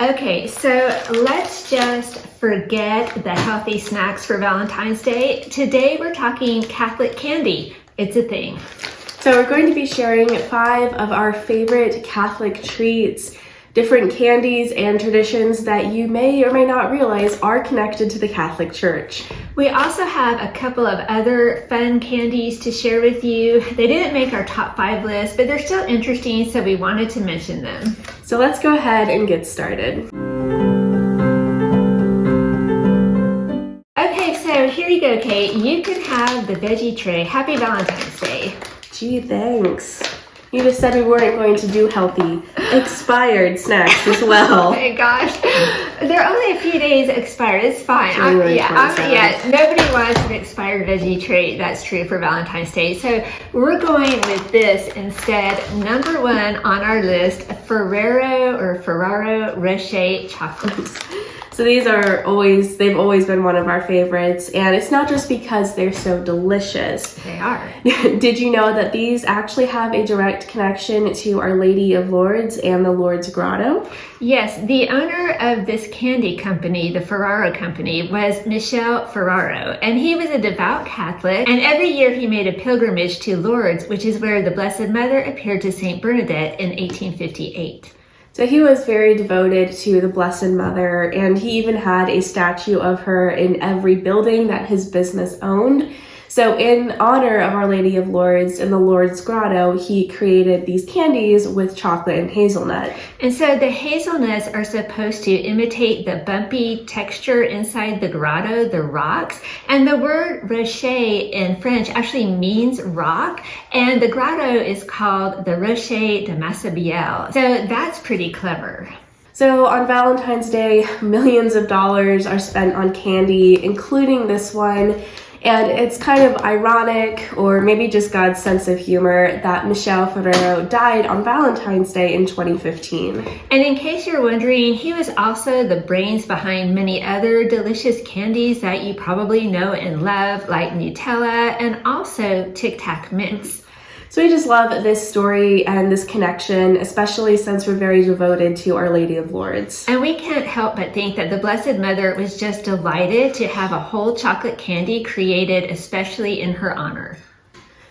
Okay, so let's just forget the healthy snacks for Valentine's Day. Today we're talking Catholic candy. It's a thing. So we're going to be sharing 5 of our favorite Catholic treats, different candies and traditions that you may or may not realize are connected to the Catholic Church. We also have a couple of other fun candies to share with you. They didn't make our top 5 list, but they're still interesting, so we wanted to mention them. So let's go ahead and get started. Okay, so here you go, Kate. You can have the veggie tray. Happy Valentine's Day. Gee, thanks. You just said we weren't going to do healthy, expired snacks as well. Oh my gosh. They're only a few days expired. It's fine. January 27th. Nobody wants an expired veggie tray. That's true for Valentine's Day. So we're going with this instead. Number 1 on our list, Ferrero Rocher chocolates. So they've always been one of our favorites, and it's not just because they're so delicious. They are. Did you know that these actually have a direct connection to Our Lady of Lourdes and the Lourdes Grotto? Yes, the owner of this candy company, the Ferrero Company, was Michel Ferrero, and he was a devout Catholic, and every year he made a pilgrimage to Lourdes, which is where the Blessed Mother appeared to Saint Bernadette in 1858. So he was very devoted to the Blessed Mother, and he even had a statue of her in every building that his business owned. So in honor of Our Lady of Lourdes and the Lourdes Grotto, he created these candies with chocolate and hazelnut. And so the hazelnuts are supposed to imitate the bumpy texture inside the grotto, the rocks. And the word rocher in French actually means rock. And the grotto is called the Rocher de Massabielle. So that's pretty clever. So on Valentine's Day, millions of dollars are spent on candy, including this one. And it's kind of ironic, or maybe just God's sense of humor, that Michel Ferrero died on Valentine's Day in 2015. And in case you're wondering, he was also the brains behind many other delicious candies that you probably know and love, like Nutella and also Tic Tac mints. So we just love this story and this connection, especially since we're very devoted to Our Lady of Lourdes. And we can't help but think that the Blessed Mother was just delighted to have a whole chocolate candy created especially in her honor.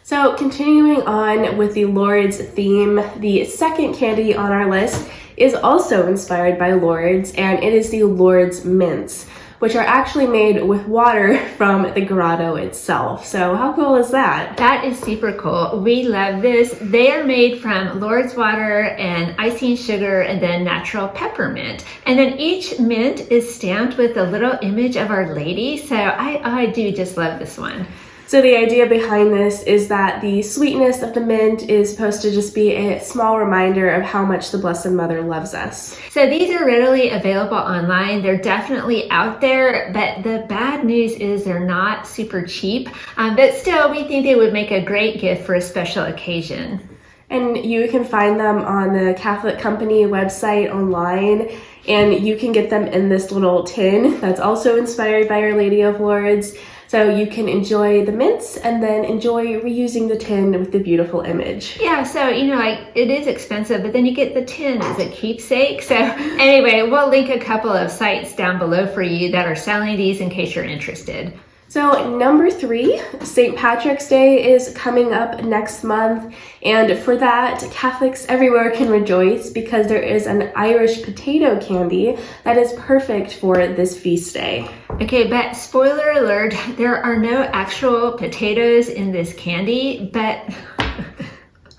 So continuing on with the Lourdes theme, the second candy on our list is also inspired by Lourdes, and it is the Lourdes mints, which are actually made with water from the grotto itself. So how cool is that? That is super cool. We love this. They are made from Lourdes water and icing sugar and then natural peppermint. And then each mint is stamped with a little image of Our Lady. So I do just love this one. So the idea behind this is that the sweetness of the mint is supposed to just be a small reminder of how much the Blessed Mother loves us. So these are readily available online. They're definitely out there, but the bad news is they're not super cheap. But still, we think they would make a great gift for a special occasion. And you can find them on the Catholic Company website online, and you can get them in this little tin that's also inspired by Our Lady of Lourdes. So you can enjoy the mints and then enjoy reusing the tin with the beautiful image. Yeah, so, it is expensive, but then you get the tin as a keepsake. So anyway, we'll link a couple of sites down below for you that are selling these in case you're interested. So number 3, St. Patrick's Day is coming up next month, and for that, Catholics everywhere can rejoice because there is an Irish potato candy that is perfect for this feast day. Okay, but spoiler alert, there are no actual potatoes in this candy, but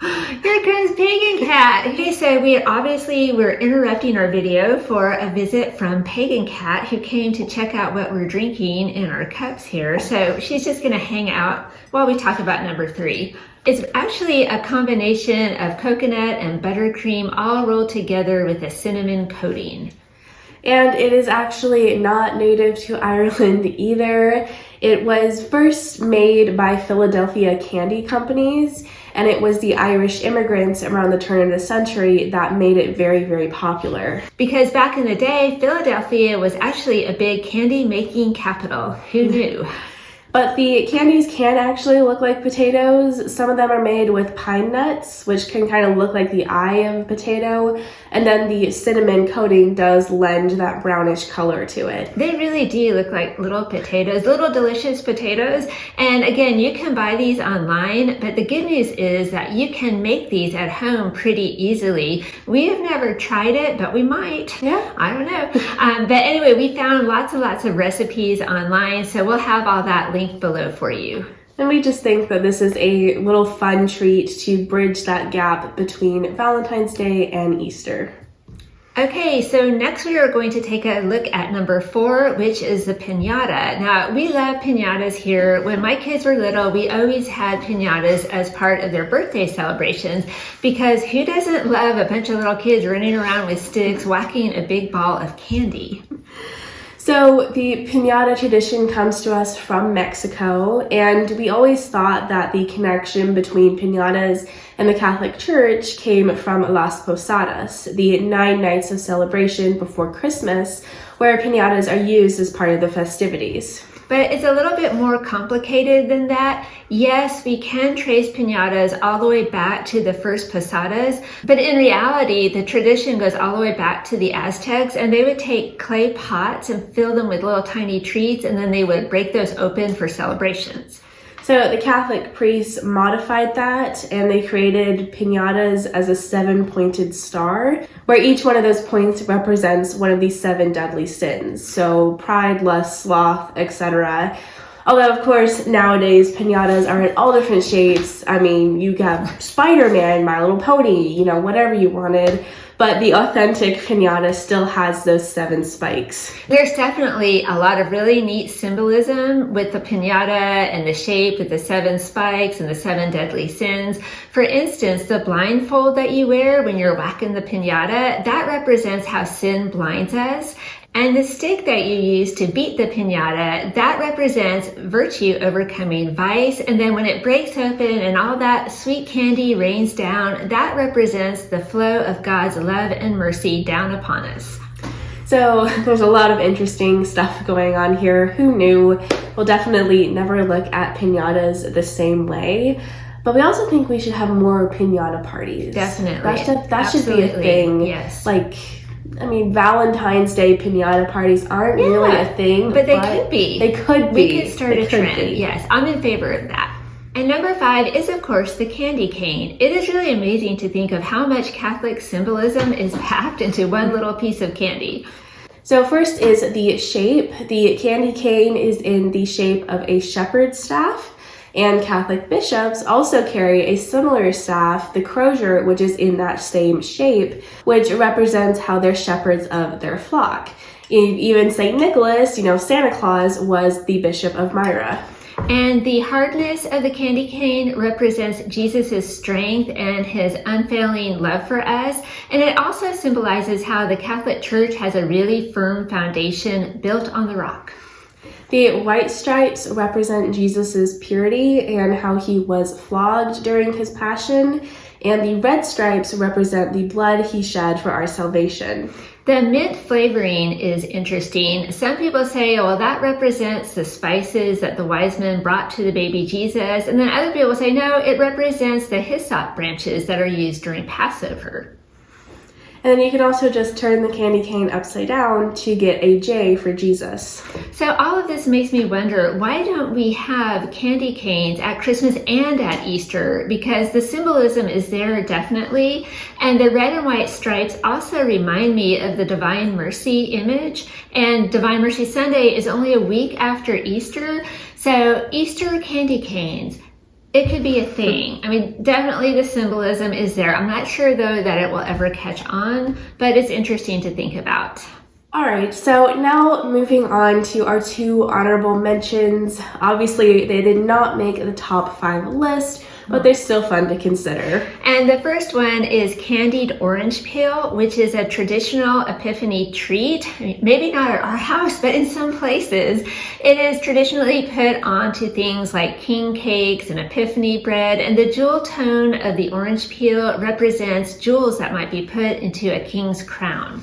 here comes Pagan Cat. Okay, so we're interrupting our video for a visit from Pagan Cat, who came to check out what we're drinking in our cups here. So she's just gonna hang out while we talk about number 3. It's actually a combination of coconut and buttercream all rolled together with a cinnamon coating. And it is actually not native to Ireland either. It was first made by Philadelphia candy companies, and it was the Irish immigrants around the turn of the century that made it very, very popular. Because back in the day, Philadelphia was actually a big candy making capital. Who knew? But the candies can actually look like potatoes. Some of them are made with pine nuts, which can kind of look like the eye of a potato. And then the cinnamon coating does lend that brownish color to it. They really do look like little potatoes, little delicious potatoes. And again, you can buy these online, but the good news is that you can make these at home pretty easily. We have never tried it, but we might. Yeah. I don't know. But anyway, we found lots and lots of recipes online, so we'll have all that linked below for you. And we just think that this is a little fun treat to bridge that gap between Valentine's Day and Easter. Okay, so next we are going to take a look at number 4, which is the piñata. Now, we love piñatas here. When my kids were little, we always had piñatas as part of their birthday celebrations, because who doesn't love a bunch of little kids running around with sticks, whacking a big ball of candy? So the piñata tradition comes to us from Mexico, and we always thought that the connection between piñatas and the Catholic Church came from Las Posadas, the 9 nights of celebration before Christmas, where piñatas are used as part of the festivities. But it's a little bit more complicated than that. Yes, we can trace piñatas all the way back to the first posadas, but in reality, the tradition goes all the way back to the Aztecs, and they would take clay pots and fill them with little tiny treats, and then they would break those open for celebrations. So the Catholic priests modified that, and they created piñatas as a 7-pointed star, where each one of those points represents one of these 7 deadly sins. So pride, lust, sloth, etc. Although, of course, nowadays piñatas are in all different shapes. I mean, you have Spider-Man, My Little Pony, you know, whatever you wanted. But the authentic piñata still has those 7 spikes. There's definitely a lot of really neat symbolism with the piñata and the shape with the 7 spikes and the 7 deadly sins. For instance, the blindfold that you wear when you're whacking the piñata, that represents how sin blinds us. And the stick that you use to beat the piñata, that represents virtue overcoming vice. And then when it breaks open and all that sweet candy rains down, that represents the flow of God's love and mercy down upon us. So there's a lot of interesting stuff going on here. Who knew? We'll definitely never look at piñatas the same way. But we also think we should have more piñata parties. Definitely. That should be a thing. Yes. I mean, Valentine's Day piñata parties aren't really a thing. But they could be. They could be. We could start a trend. Yes, I'm in favor of that. And number 5 is, of course, the candy cane. It is really amazing to think of how much Catholic symbolism is packed into one little piece of candy. So first is the shape. The candy cane is in the shape of a shepherd's staff. And Catholic bishops also carry a similar staff, the crozier, which is in that same shape, which represents how they're shepherds of their flock. Even St. Nicholas, Santa Claus, was the Bishop of Myra. And the hardness of the candy cane represents Jesus' strength and his unfailing love for us. And it also symbolizes how the Catholic Church has a really firm foundation built on the rock. The white stripes represent Jesus' purity and how he was flogged during his passion, and the red stripes represent the blood he shed for our salvation. The mint flavoring is interesting. Some people say, well, that represents the spices that the wise men brought to the baby Jesus, and then other people say, no, it represents the hyssop branches that are used during Passover. And then you can also just turn the candy cane upside down to get a J for Jesus. So all of this makes me wonder, why don't we have candy canes at Christmas and at Easter? Because the symbolism is there definitely. And the red and white stripes also remind me of the Divine Mercy image. And Divine Mercy Sunday is only a week after Easter. So Easter candy canes. It could be a thing. I mean, definitely the symbolism is there. I'm not sure, though, that it will ever catch on, but it's interesting to think about. All right, so now moving on to our 2 honorable mentions. Obviously, they did not make the top 5 list, but they're still fun to consider. And the first one is candied orange peel, which is a traditional Epiphany treat. Maybe not at our house, but in some places. It is traditionally put onto things like king cakes and Epiphany bread, and the jewel tone of the orange peel represents jewels that might be put into a king's crown.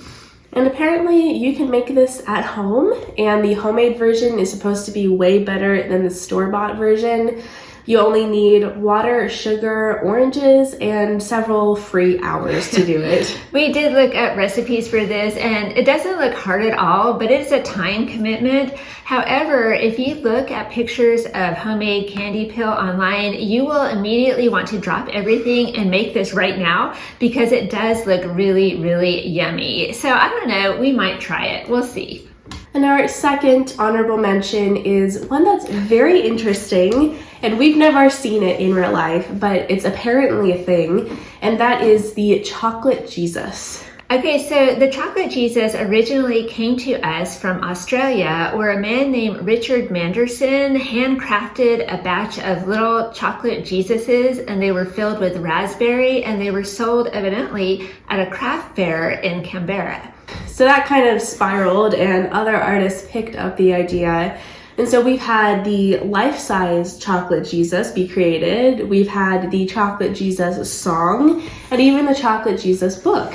And apparently you can make this at home, and the homemade version is supposed to be way better than the store-bought version. You only need water, sugar, oranges, and several free hours to do it. We did look up recipes for this, and it doesn't look hard at all, but it's a time commitment. However, if you look at pictures of homemade candy pill online, you will immediately want to drop everything and make this right now because it does look really, really yummy. So I don't know, we might try it. We'll see. And our second honorable mention is one that's very interesting, and we've never seen it in real life, but it's apparently a thing, and that is the chocolate Jesus. Okay, so the chocolate Jesus originally came to us from Australia, where a man named Richard Manderson handcrafted a batch of little chocolate Jesuses, and they were filled with raspberry, and they were sold evidently at a craft fair in Canberra. So that kind of spiraled, and other artists picked up the idea. And so we've had the life-size chocolate Jesus be created, we've had the chocolate Jesus song, and even the chocolate Jesus book.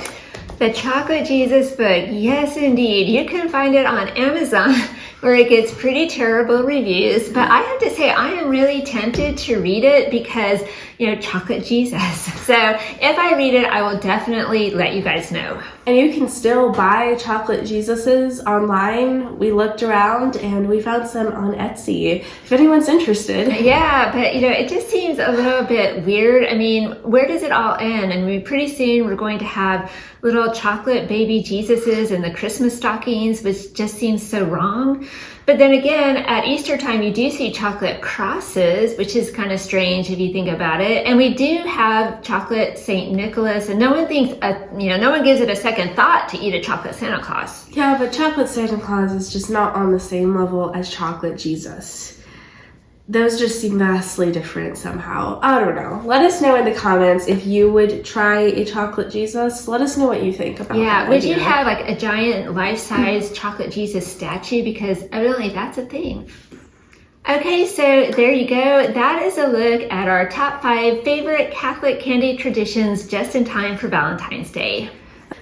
The Chocolate Jesus book, yes indeed. You can find it on Amazon where it gets pretty terrible reviews, but I have to say I am really tempted to read it because, you know, chocolate Jesus. So if I read it, I will definitely let you guys know. And you can still buy chocolate Jesuses online. We looked around and we found some on Etsy, if anyone's interested. Yeah, but you know, it just seems a little bit weird. I mean, where does it all end? I mean, pretty soon we're going to have little chocolate baby Jesuses in the Christmas stockings, which just seems so wrong. But then again, at Easter time, you do see chocolate crosses, which is kind of strange if you think about it. And we do have chocolate St. Nicholas, and no one thinks, no one gives it a second thought to eat a chocolate Santa Claus. Yeah, but chocolate Santa Claus is just not on the same level as chocolate Jesus. Those just seem vastly different somehow. I don't know. Let us know in the comments if you would try a chocolate Jesus. Let us know what you think about that. Yeah, would you idea. have like a giant life-size chocolate Jesus statue? Because evidently that's a thing. Okay, so there you go. That is a look at our top 5 favorite Catholic candy traditions just in time for Valentine's Day.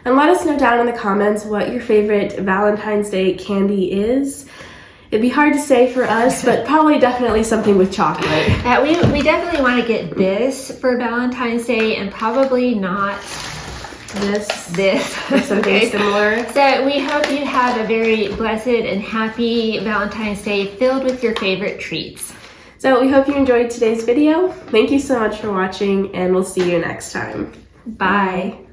And let us know down in the comments what your favorite Valentine's Day candy is. It'd be hard to say for us, but probably definitely something with chocolate. We definitely want to get this for Valentine's Day and probably not this. Something Okay. similar. So we hope you have a very blessed and happy Valentine's Day filled with your favorite treats. So we hope you enjoyed today's video. Thank you so much for watching, and we'll see you next time. Bye.